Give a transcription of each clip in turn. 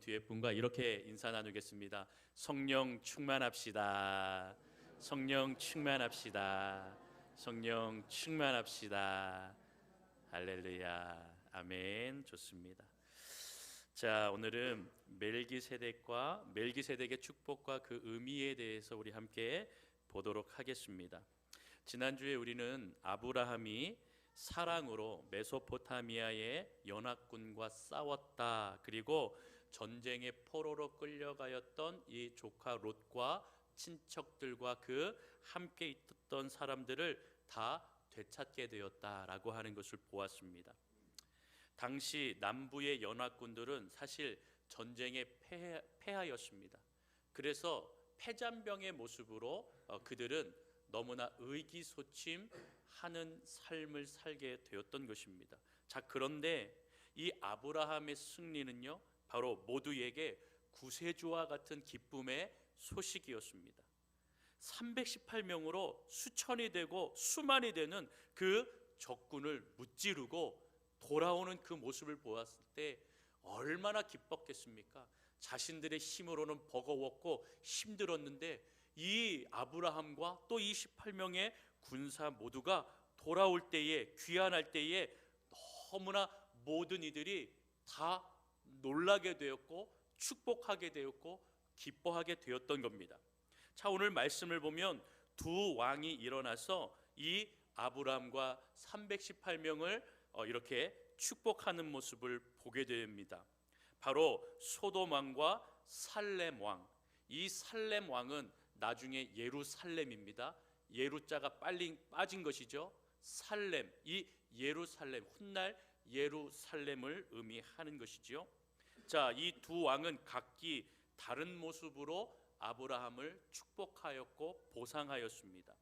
뒤에 분과 이렇게 인사 나누겠습니다. 성령 충만합시다. 성령 충만합시다. 성령 충만합시다. 할렐루야. 아멘. 좋습니다. 자, 오늘은 멜기세덱의 축복과 그 의미에 대해서 우리 함께 보도록 하겠습니다. 지난주에 우리는 아브라함이 사랑으로 메소포타미아의 연합군과 싸웠다, 그리고 전쟁의 포로로 끌려가였던 이 조카 롯과 친척들과 그 함께 있었던 사람들을 다 되찾게 되었다라고 하는 것을 보았습니다. 당시 남부의 연합군들은 사실 전쟁에 패하였습니다. 그래서 패잔병의 모습으로 그들은 너무나 의기소침하는 삶을 살게 되었던 것입니다. 자, 그런데 이 아브라함의 승리는요, 바로 모두에게 구세주와 같은 기쁨의 소식이었습니다. 318명으로 수천이 되고 수만이 되는 그 적군을 무찌르고 돌아오는 그 모습을 보았을 때 얼마나 기뻤겠습니까? 자신들의 힘으로는 버거웠고 힘들었는데 이 아브라함과 또 28명의 군사 모두가 돌아올 때에, 귀환할 때에 너무나 모든 이들이 다 놀라게 되었고 축복하게 되었고 기뻐하게 되었던 겁니다. 자, 오늘 말씀을 보면 두 왕이 일어나서 이 아브라함과 318명을 이렇게 축복하는 모습을 보게 됩니다. 바로 소돔 왕과 살렘 왕. 이 살렘 왕은 나중에 예루살렘입니다. 예루자가 빨리 빠진 것이죠. 살렘, 이 예루살렘, 훗날 예루살렘을 의미하는 것이죠. 자, 이 두 왕은 각기 다른 모습으로 아브라함을 축복하였고 보상하였습니다.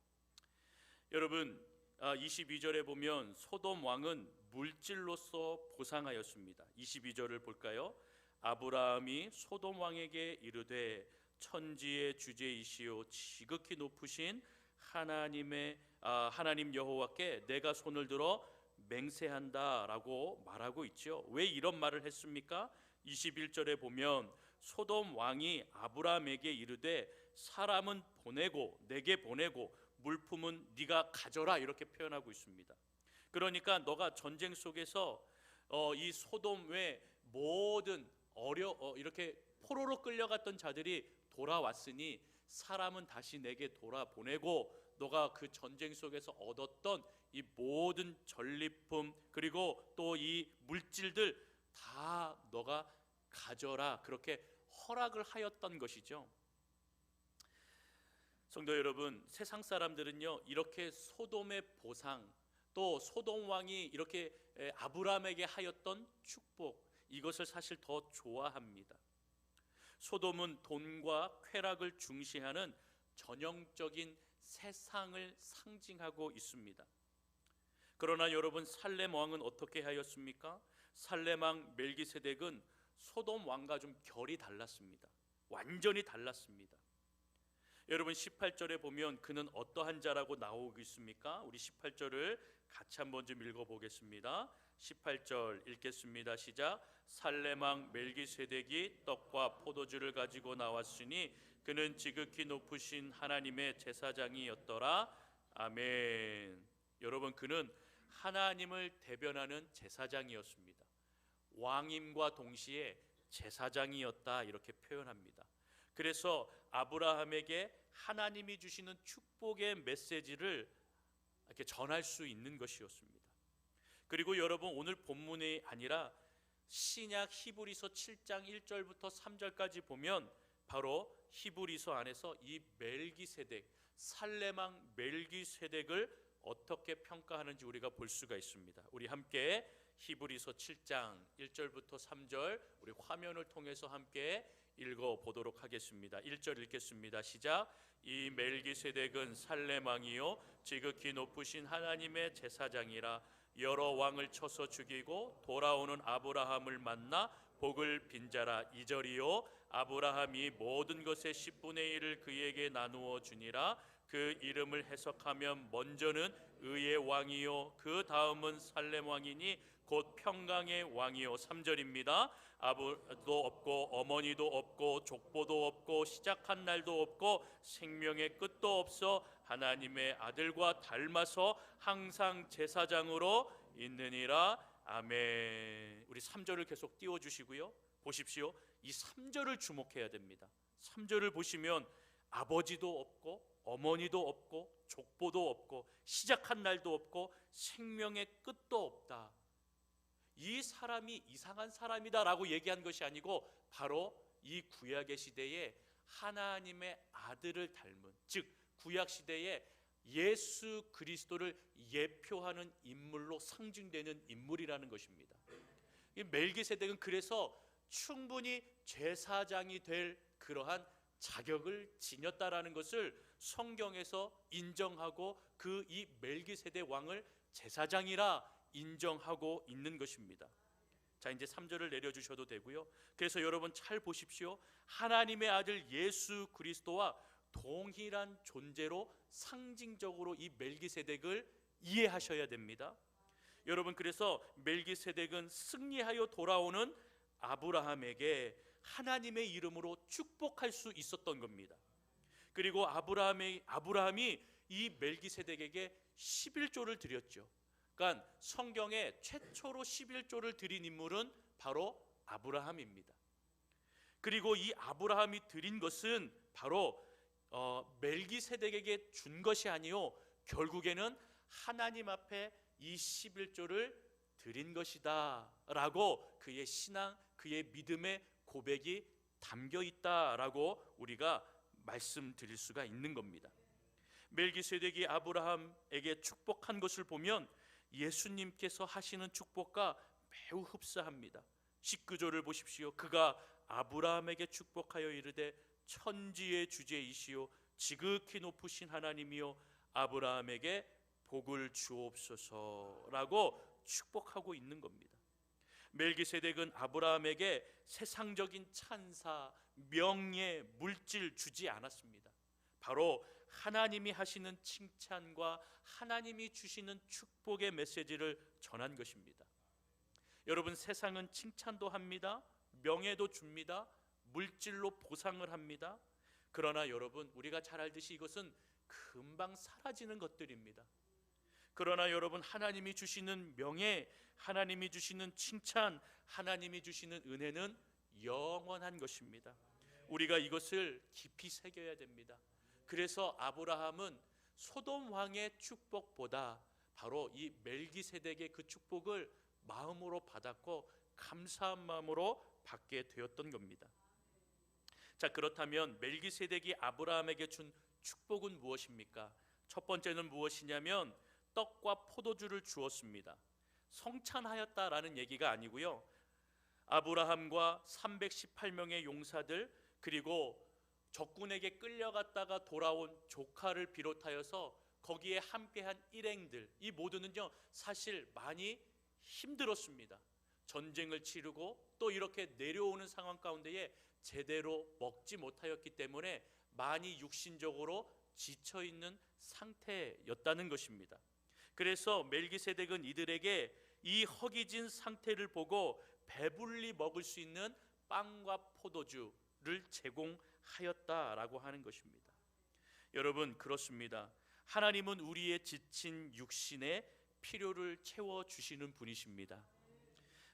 여러분, 22절에 보면 소돔 왕은 물질로서 보상하였습니다. 22절을 볼까요? 아브라함이 소돔 왕에게 이르되 천지의 주제이시오 지극히 높으신 하나님 여호와께 내가 손을 들어 맹세한다라고 말하고 있죠. 왜 이런 말을 했습니까? 21절에 보면 소돔 왕이 아브라함에게 이르되 사람은 보내고 내게 보내고 물품은 네가 가져라, 이렇게 표현하고 있습니다. 그러니까 너가 전쟁 속에서 이 소돔의 모든 이렇게 포로로 끌려갔던 자들이 돌아왔으니 사람은 다시 내게 돌아보내고 너가 그 전쟁 속에서 얻었던 이 모든 전리품 그리고 또 이 물질들 다 너가 가져라, 그렇게 허락을 하였던 것이죠. 성도 여러분, 세상 사람들은요 이렇게 소돔의 보상, 또 소돔 왕이 이렇게 아브라함에게 하였던 축복, 이것을 사실 더 좋아합니다. 소돔은 돈과 쾌락을 중시하는 전형적인 세상을 상징하고 있습니다. 그러나 여러분, 살렘 왕은 어떻게 하였습니까? 살렘 왕 멜기세덱은 소돔 왕과 좀 결이 달랐습니다. 완전히 달랐습니다. 여러분, 18절에 보면 그는 어떠한 자라고 나오고 있습니까? 우리 18절을 같이 한번 좀 읽어보겠습니다. 18절 읽겠습니다. 시작. 살렘 왕 멜기세덱이 떡과 포도주를 가지고 나왔으니 그는 지극히 높으신 하나님의 제사장이었더라. 아멘. 여러분, 그는 하나님을 대변하는 제사장이었습니다. 왕임과 동시에 제사장이었다, 이렇게 표현합니다. 그래서 아브라함에게 하나님이 주시는 축복의 메시지를 이렇게 전할 수 있는 것이었습니다. 그리고 여러분, 오늘 본문이 아니라 신약 히브리서 7장 1절부터 3절까지 보면 바로 히브리서 안에서 이 멜기세덱, 살렘 왕 멜기세덱을 어떻게 평가하는지 우리가 볼 수가 있습니다. 우리 함께 히브리서 7장 1절부터 3절 우리 화면을 통해서 함께 읽어보도록 하겠습니다. 1절 읽겠습니다. 시작. 이 멜기세덱은 살렘 왕이요 지극히 높으신 하나님의 제사장이라. 여러 왕을 쳐서 죽이고 돌아오는 아브라함을 만나 복을 빈자라. 2절이요 아브라함이 모든 것의 10분의 1을 그에게 나누어 주니라. 그 이름을 해석하면 먼저는 의의 왕이요 그 다음은 살렘 왕이니 곧 평강의 왕이요. 3절입니다. 아버도 없고 어머니도 없고 족보도 없고 시작한 날도 없고 생명의 끝도 없어 하나님의 아들과 닮아서 항상 제사장으로 있느니라. 아멘. 우리 3절을 계속 띄워주시고요. 보십시오. 이 3절을 주목해야 됩니다. 3절을 보시면 아버지도 없고 어머니도 없고 족보도 없고 시작한 날도 없고 생명의 끝도 없다. 이 사람이 이상한 사람이다 라고 얘기한 것이 아니고 바로 이 구약의 시대에 하나님의 아들을 닮은, 즉 구약 시대에 예수 그리스도를 예표하는 인물로 상징되는 인물이라는 것입니다. 이 멜기세덱은 그래서 충분히 제사장이 될 그러한 자격을 지녔다라는 것을 성경에서 인정하고 그 이 멜기세덱 왕을 제사장이라 인정하고 있는 것입니다. 자, 이제 3절을 내려주셔도 되고요. 그래서 여러분 잘 보십시오. 하나님의 아들 예수 그리스도와 동일한 존재로 상징적으로 이 멜기세덱을 이해하셔야 됩니다. 여러분, 그래서 멜기세덱은 승리하여 돌아오는 아브라함에게 하나님의 이름으로 축복할 수 있었던 겁니다. 그리고 아브라함이 이 멜기세덱에게 11조를 드렸죠. 그러니까 성경에 최초로 11조를 드린 인물은 바로 아브라함입니다. 그리고 이 아브라함이 드린 것은 바로 멜기세덱에게 준 것이 아니요, 결국에는 하나님 앞에 이 11조를 드린 것이다 라고 그의 신앙, 그의 믿음의 고백이 담겨 있다라고 우리가 말씀드릴 수가 있는 겁니다. 멜기세덱이 아브라함에게 축복한 것을 보면 예수님께서 하시는 축복과 매우 흡사합니다. 19절을 보십시오. 그가 아브라함에게 축복하여 이르되 천지의 주제이시오 지극히 높으신 하나님이요 아브라함에게 복을 주옵소서라고 축복하고 있는 겁니다. 멜기세덱은 아브라함에게 세상적인 찬사, 명예, 물질 주지 않았습니다. 바로 하나님이 하시는 칭찬과 하나님이 주시는 축복의 메시지를 전한 것입니다. 여러분, 세상은 칭찬도 합니다. 명예도 줍니다. 물질로 보상을 합니다. 그러나 여러분, 우리가 잘 알듯이 이것은 금방 사라지는 것들입니다. 그러나 여러분, 하나님이 주시는 명예, 하나님이 주시는 칭찬, 하나님이 주시는 은혜는 영원한 것입니다. 우리가 이것을 깊이 새겨야 됩니다. 그래서 아브라함은 소돔 왕의 축복보다 바로 이 멜기세덱의 그 축복을 마음으로 받았고 감사한 마음으로 받게 되었던 겁니다. 자, 그렇다면 멜기세덱이 아브라함에게 준 축복은 무엇입니까? 첫 번째는 무엇이냐면 떡과 포도주를 주었습니다. 성찬하였다라는 얘기가 아니고요, 아브라함과 318명의 용사들 그리고 적군에게 끌려갔다가 돌아온 조카를 비롯하여서 거기에 함께한 일행들, 이 모두는요 사실 많이 힘들었습니다. 전쟁을 치르고 또 이렇게 내려오는 상황 가운데에 제대로 먹지 못하였기 때문에 많이 육신적으로 지쳐있는 상태였다는 것입니다. 그래서 멜기세덱은 이들에게 이 허기진 상태를 보고 배불리 먹을 수 있는 빵과 포도주를 제공하였다라고 하는 것입니다. 여러분, 그렇습니다. 하나님은 우리의 지친 육신의 필요를 채워주시는 분이십니다.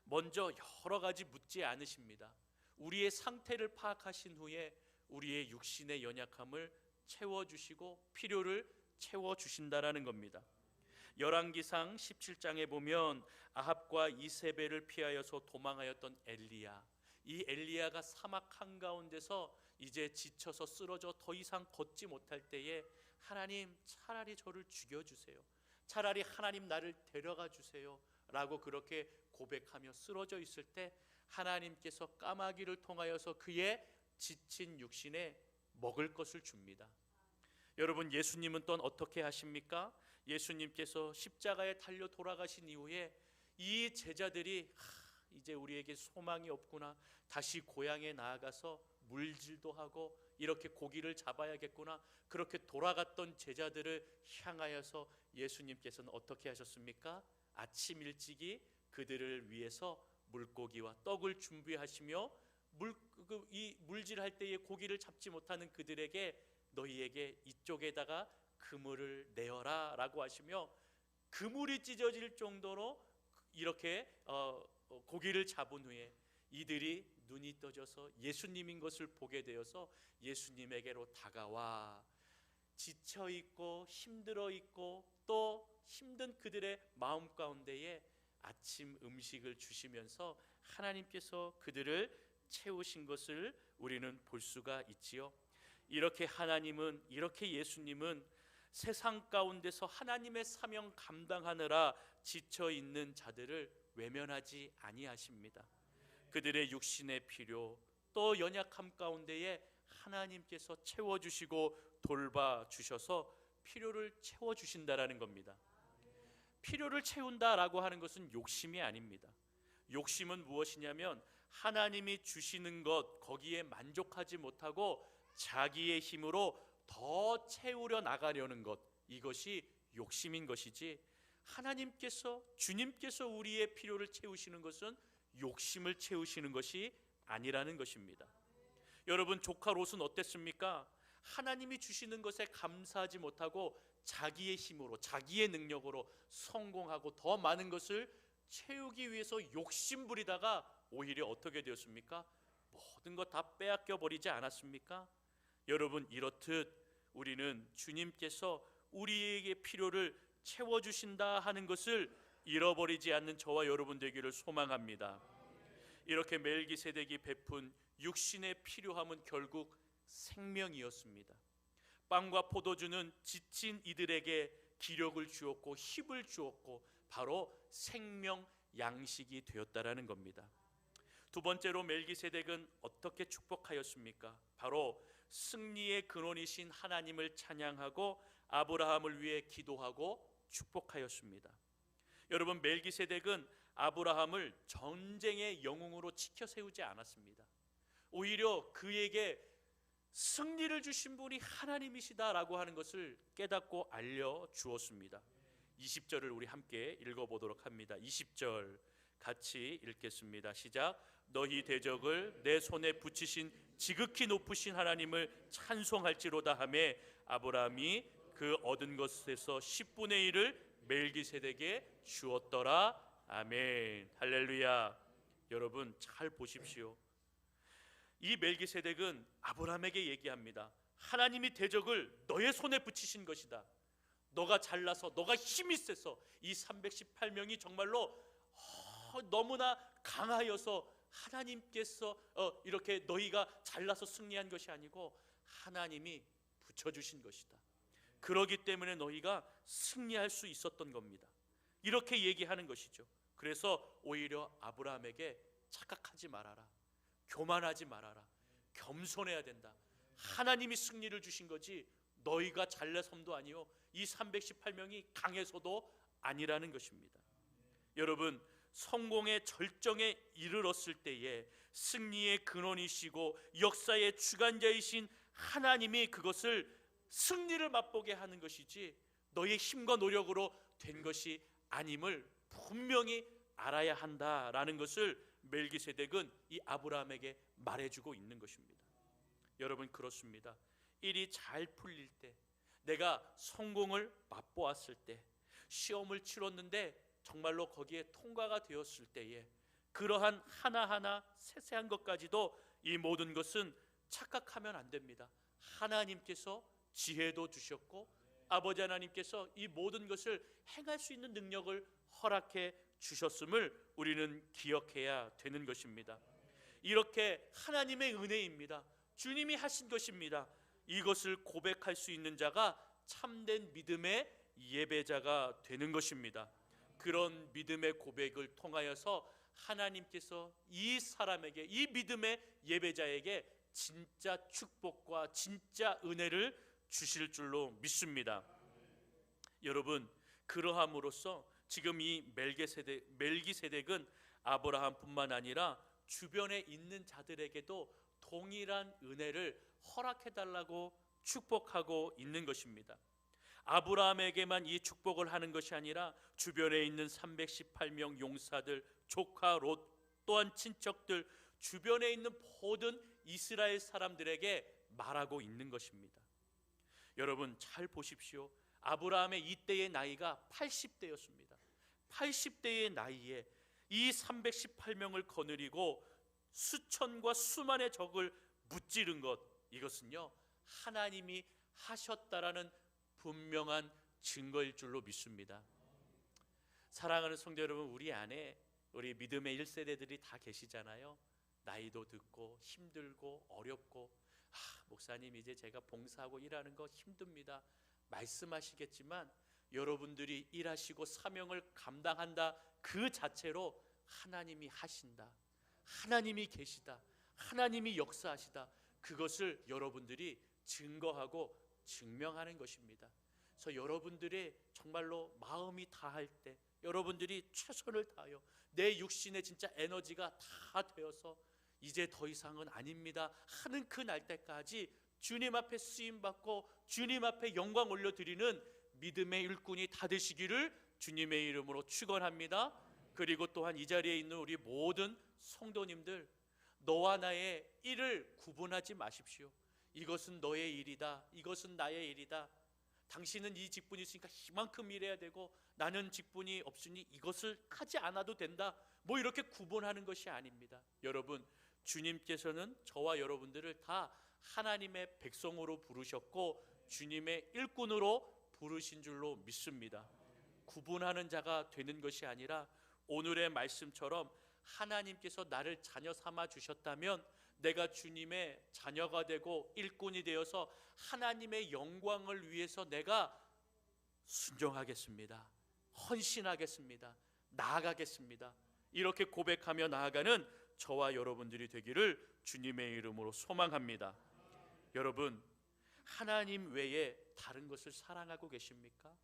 먼저 여러 가지 묻지 않으십니다. 우리의 상태를 파악하신 후에 우리의 육신의 연약함을 채워주시고 필요를 채워주신다라는 겁니다. 열왕기상 17장에 보면 아합과 이세벨을 피하여서 도망하였던 엘리야, 이 엘리야가 사막 한가운데서 이제 지쳐서 쓰러져 더 이상 걷지 못할 때에 하나님, 차라리 저를 죽여주세요, 차라리 하나님 나를 데려가 주세요 라고 그렇게 고백하며 쓰러져 있을 때 하나님께서 까마귀를 통하여서 그의 지친 육신에 먹을 것을 줍니다. 여러분, 예수님은 또 어떻게 하십니까? 예수님께서 십자가에 달려 돌아가신 이후에 이 제자들이 이제 우리에게 소망이 없구나, 다시 고향에 나아가서 물질도 하고 이렇게 고기를 잡아야겠구나, 그렇게 돌아갔던 제자들을 향하여서 예수님께서는 어떻게 하셨습니까? 아침 일찍이 그들을 위해서 물고기와 떡을 준비하시며 이 물질할 때에 고기를 잡지 못하는 그들에게 너희에게 이쪽에다가 그물을 내어라 라고 하시며 그물이 찢어질 정도로 이렇게 고기를 잡은 후에 이들이 눈이 떠져서 예수님인 것을 보게 되어서 예수님에게로 다가와 지쳐 있고 힘들어 있고 또 힘든 그들의 마음 가운데에 아침 음식을 주시면서 하나님께서 그들을 채우신 것을 우리는 볼 수가 있지요. 이렇게 하나님은, 이렇게 예수님은 세상 가운데서 하나님의 사명 감당하느라 지쳐 있는 자들을 외면하지 아니하십니다. 그들의 육신의 필요 또 연약함 가운데에 하나님께서 채워주시고 돌봐주셔서 필요를 채워주신다라는 겁니다. 필요를 채운다라고 하는 것은 욕심이 아닙니다. 욕심은 무엇이냐면 하나님이 주시는 것 거기에 만족하지 못하고 자기의 힘으로 더 채우려 나가려는 것, 이것이 욕심인 것이지, 하나님께서, 주님께서 우리의 필요를 채우시는 것은 욕심을 채우시는 것이 아니라는 것입니다. 여러분, 조카 롯은 어땠습니까? 하나님이 주시는 것에 감사하지 못하고 자기의 힘으로, 자기의 능력으로 성공하고 더 많은 것을 채우기 위해서 욕심 부리다가 오히려 어떻게 되었습니까? 모든 것 다 빼앗겨 버리지 않았습니까? 여러분, 이렇듯 우리는 주님께서 우리에게 필요를 채워주신다 하는 것을 잃어버리지 않는 저와 여러분 되기를 소망합니다. 이렇게 멜기세덱이 베푼 육신의 필요함은 결국 생명이었습니다. 빵과 포도주는 지친 이들에게 기력을 주었고 힘을 주었고 바로 생명 양식이 되었다라는 겁니다. 두 번째로 멜기세덱은 어떻게 축복하였습니까? 바로 승리의 근원이신 하나님을 찬양하고 아브라함을 위해 기도하고 축복하였습니다. 여러분, 멜기세덱은 아브라함을 전쟁의 영웅으로 지켜 세우지 않았습니다. 오히려 그에게 승리를 주신 분이 하나님이시다라고 하는 것을 깨닫고 알려주었습니다. 20절을 우리 함께 읽어보도록 합니다. 20절 같이 읽겠습니다. 시작. 너희 대적을 내 손에 붙이신 지극히 높으신 하나님을 찬송할지로다 하며 아브라함이 그 얻은 것에서 10분의 1을 멜기세덱에게 주었더라. 아멘. 할렐루야. 여러분 잘 보십시오. 이 멜기세덱은 아브라함에게 얘기합니다. 하나님이 대적을 너의 손에 붙이신 것이다. 너가 잘나서, 너가 힘이 세서 이 318명이 정말로 너무나 강하여서 하나님께서 이렇게 너희가 잘나서 승리한 것이 아니고 하나님이 붙여주신 것이다. 그러기 때문에 너희가 승리할 수 있었던 겁니다. 이렇게 얘기하는 것이죠. 그래서 오히려 아브라함에게 착각하지 말아라, 교만하지 말아라, 겸손해야 된다. 하나님이 승리를 주신 거지 너희가 잘나섬도 아니요 이 318명이 강해서도 아니라는 것입니다. 여러분, 성공의 절정에 이르렀을 때에 승리의 근원이시고 역사의 주관자이신 하나님이 그것을 승리를 맛보게 하는 것이지 너의 힘과 노력으로 된 것이 아님을 분명히 알아야 한다라는 것을 멜기세덱은 이 아브라함에게 말해주고 있는 것입니다. 여러분, 그렇습니다. 일이 잘 풀릴 때, 내가 성공을 맛보았을 때, 시험을 치렀는데 정말로 거기에 통과가 되었을 때에 그러한 하나하나 세세한 것까지도 이 모든 것은 착각하면 안 됩니다. 하나님께서 지혜도 주셨고 아버지 하나님께서 이 모든 것을 행할 수 있는 능력을 허락해 주셨음을 우리는 기억해야 되는 것입니다. 이렇게 하나님의 은혜입니다. 주님이 하신 것입니다. 이것을 고백할 수 있는 자가 참된 믿음의 예배자가 되는 것입니다. 그런 믿음의 고백을 통하여서 하나님께서 이 사람에게, 이 믿음의 예배자에게 진짜 축복과 진짜 은혜를 주실 줄로 믿습니다. 여러분, 그러함으로써 지금 이 멜기세덱은 아브라함뿐만 아니라 주변에 있는 자들에게도 동일한 은혜를 허락해달라고 축복하고 있는 것입니다. 아브라함에게만 이 축복을 하는 것이 아니라 주변에 있는 318명 용사들, 조카 롯, 또한 친척들, 주변에 있는 모든 이스라엘 사람들에게 말하고 있는 것입니다. 여러분 잘 보십시오. 아브라함의 이때의 나이가 80대였습니다. 80대의 나이에 이 318명을 거느리고 수천과 수만의 적을 무찌른 것, 이것은요 하나님이 하셨다라는 분명한 증거일 줄로 믿습니다. 사랑하는 성도 여러분, 우리 안에 우리 믿음의 1세대들이 다 계시잖아요. 나이도 듣고 힘들고 어렵고, 목사님 이제 제가 봉사하고 일하는 거 힘듭니다 말씀하시겠지만, 여러분들이 일하시고 사명을 감당한다 그 자체로 하나님이 하신다, 하나님이 계시다, 하나님이 역사하시다, 그것을 여러분들이 증거하고 증명하는 것입니다. 그래서 여러분들의 정말로 마음이 다할 때, 여러분들이 최선을 다하여 내 육신의 진짜 에너지가 다 되어서 이제 더 이상은 아닙니다 하는 그 날 때까지 주님 앞에 쓰임받고 주님 앞에 영광 올려드리는 믿음의 일꾼이 다 되시기를 주님의 이름으로 축원합니다. 그리고 또한 이 자리에 있는 우리 모든 성도님들, 너와 나의 일을 구분하지 마십시오. 이것은 너의 일이다, 이것은 나의 일이다, 당신은 이 직분이 있으니까 이만큼 일해야 되고 나는 직분이 없으니 이것을 하지 않아도 된다, 뭐 이렇게 구분하는 것이 아닙니다. 여러분, 주님께서는 저와 여러분들을 다 하나님의 백성으로 부르셨고 주님의 일꾼으로 부르신 줄로 믿습니다. 구분하는 자가 되는 것이 아니라 오늘의 말씀처럼 하나님께서 나를 자녀 삼아 주셨다면 내가 주님의 자녀가 되고 일꾼이 되어서 하나님의 영광을 위해서 내가 순종하겠습니다, 헌신하겠습니다, 나아가겠습니다, 이렇게 고백하며 나아가는 저와 여러분들이 되기를 주님의 이름으로 소망합니다. 여러분, 하나님 외에 다른 것을 사랑하고 계십니까?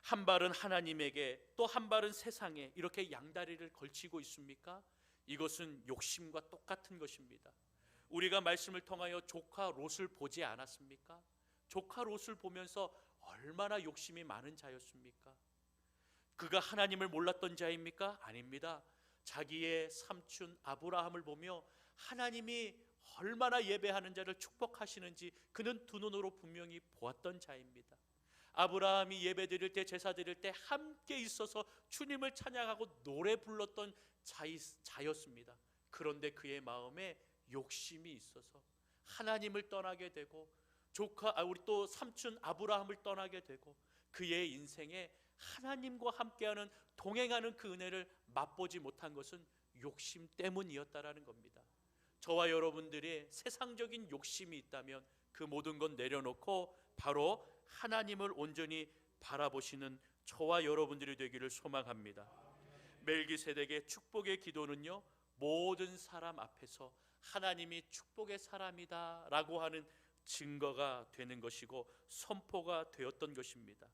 한 발은 하나님에게 또 한 발은 세상에 이렇게 양다리를 걸치고 있습니까? 이것은 욕심과 똑같은 것입니다. 우리가 말씀을 통하여 조카 롯을 보지 않았습니까? 조카 롯을 보면서 얼마나 욕심이 많은 자였습니까? 그가 하나님을 몰랐던 자입니까? 아닙니다. 자기의 삼촌 아브라함을 보며 하나님이 얼마나 예배하는 자를 축복하시는지 그는 두 눈으로 분명히 보았던 자입니다. 아브라함이 예배 드릴 때, 제사 드릴 때 함께 있어서 주님을 찬양하고 노래 불렀던 자였습니다. 그런데 그의 마음에 욕심이 있어서 하나님을 떠나게 되고 우리 또 삼촌 아브라함을 떠나게 되고 그의 인생에 하나님과 함께하는 동행하는 그 은혜를 맛보지 못한 것은 욕심 때문이었다라는 겁니다. 저와 여러분들의 세상적인 욕심이 있다면 그 모든 건 내려놓고 바로 하나님을 온전히 바라보시는 저와 여러분들이 되기를 소망합니다. 멜기세덱의 축복의 기도는요, 모든 사람 앞에서 하나님이 축복의 사람이다 라고 하는 증거가 되는 것이고 선포가 되었던 것입니다.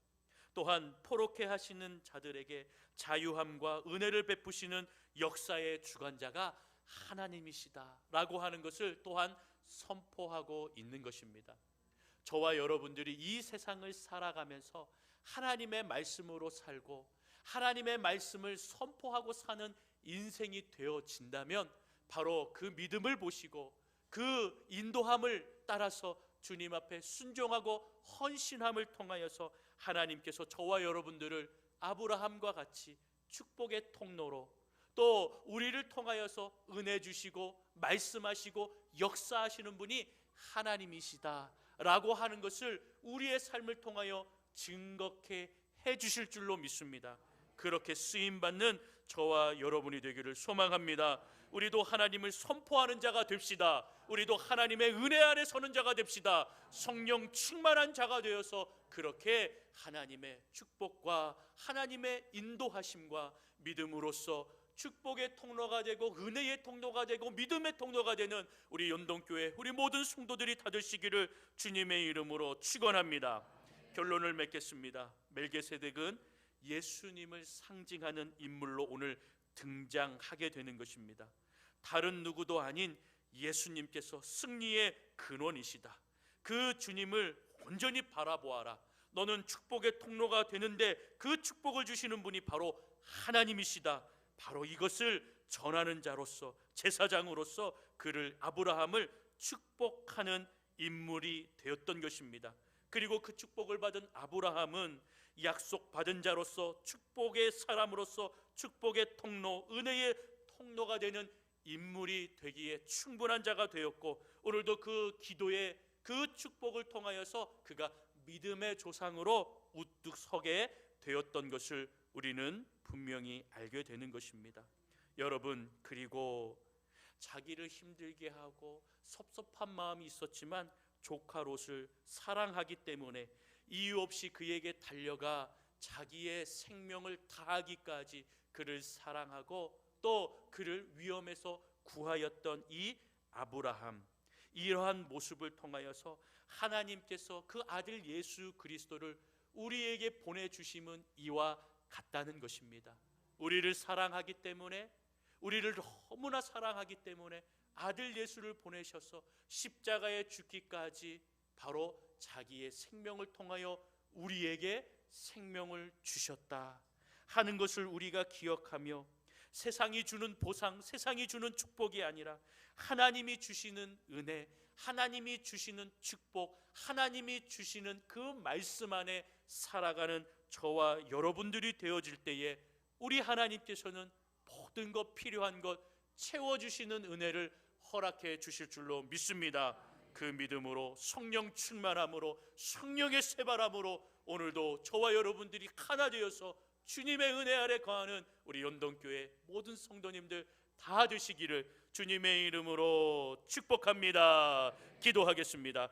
또한 포로케 하시는 자들에게 자유함과 은혜를 베푸시는 역사의 주관자가 하나님이시다 라고 하는 것을 또한 선포하고 있는 것입니다. 저와 여러분들이 이 세상을 살아가면서 하나님의 말씀으로 살고 하나님의 말씀을 선포하고 사는 인생이 되어진다면 바로 그 믿음을 보시고 그 인도함을 따라서 주님 앞에 순종하고 헌신함을 통하여서 하나님께서 저와 여러분들을 아브라함과 같이 축복의 통로로, 또 우리를 통하여서 은혜 주시고 말씀하시고 역사하시는 분이 하나님이시다 라고 하는 것을 우리의 삶을 통하여 증거케 해주실 줄로 믿습니다. 그렇게 쓰임받는 저와 여러분이 되기를 소망합니다. 우리도 하나님을 선포하는 자가 됩시다. 우리도 하나님의 은혜 아래 서는 자가 됩시다. 성령 충만한 자가 되어서 그렇게 하나님의 축복과 하나님의 인도하심과 믿음으로써 축복의 통로가 되고 은혜의 통로가 되고 믿음의 통로가 되는 우리 연동교회 우리 모든 성도들이 다 되시기를 주님의 이름으로 축원합니다. 결론을 맺겠습니다. 멜기세덱은 예수님을 상징하는 인물로 오늘 등장하게 되는 것입니다. 다른 누구도 아닌 예수님께서 승리의 근원이시다. 그 주님을 온전히 바라보아라. 너는 축복의 통로가 되는데 그 축복을 주시는 분이 바로 하나님이시다. 바로 이것을 전하는 자로서, 제사장으로서 그를, 아브라함을 축복하는 인물이 되었던 것입니다. 그리고 그 축복을 받은 아브라함은 약속받은 자로서, 축복의 사람으로서, 축복의 통로, 은혜의 통로가 되는 인물이 되기에 충분한 자가 되었고, 오늘도 그 기도의 그 축복을 통하여서 그가 믿음의 조상으로 우뚝 서게 되었던 것을 우리는 분명히 알게 되는 것입니다. 여러분, 그리고 자기를 힘들게 하고 섭섭한 마음이 있었지만 조카 롯을 사랑하기 때문에 이유 없이 그에게 달려가 자기의 생명을 다하기까지 그를 사랑하고 또 그를 위험에서 구하였던 이 아브라함, 이러한 모습을 통하여서 하나님께서 그 아들 예수 그리스도를 우리에게 보내주심은 이와 같다는 것입니다. 우리를 사랑하기 때문에, 우리를 너무나 사랑하기 때문에 아들 예수를 보내셔서 십자가에 죽기까지 바로 자기의 생명을 통하여 우리에게 생명을 주셨다 하는 것을 우리가 기억하며, 세상이 주는 보상, 세상이 주는 축복이 아니라 하나님이 주시는 은혜, 하나님이 주시는 축복, 하나님이 주시는 그 말씀 안에 살아가는 저와 여러분들이 되어질 때에 우리 하나님께서는 모든 것, 필요한 것 채워주시는 은혜를 허락해 주실 줄로 믿습니다. 그 믿음으로, 성령 충만함으로, 성령의 세바람으로 오늘도 저와 여러분들이 하나 되어서 주님의 은혜 아래 거하는 우리 연동교회 모든 성도님들 다 되시기를 주님의 이름으로 축복합니다. 기도하겠습니다.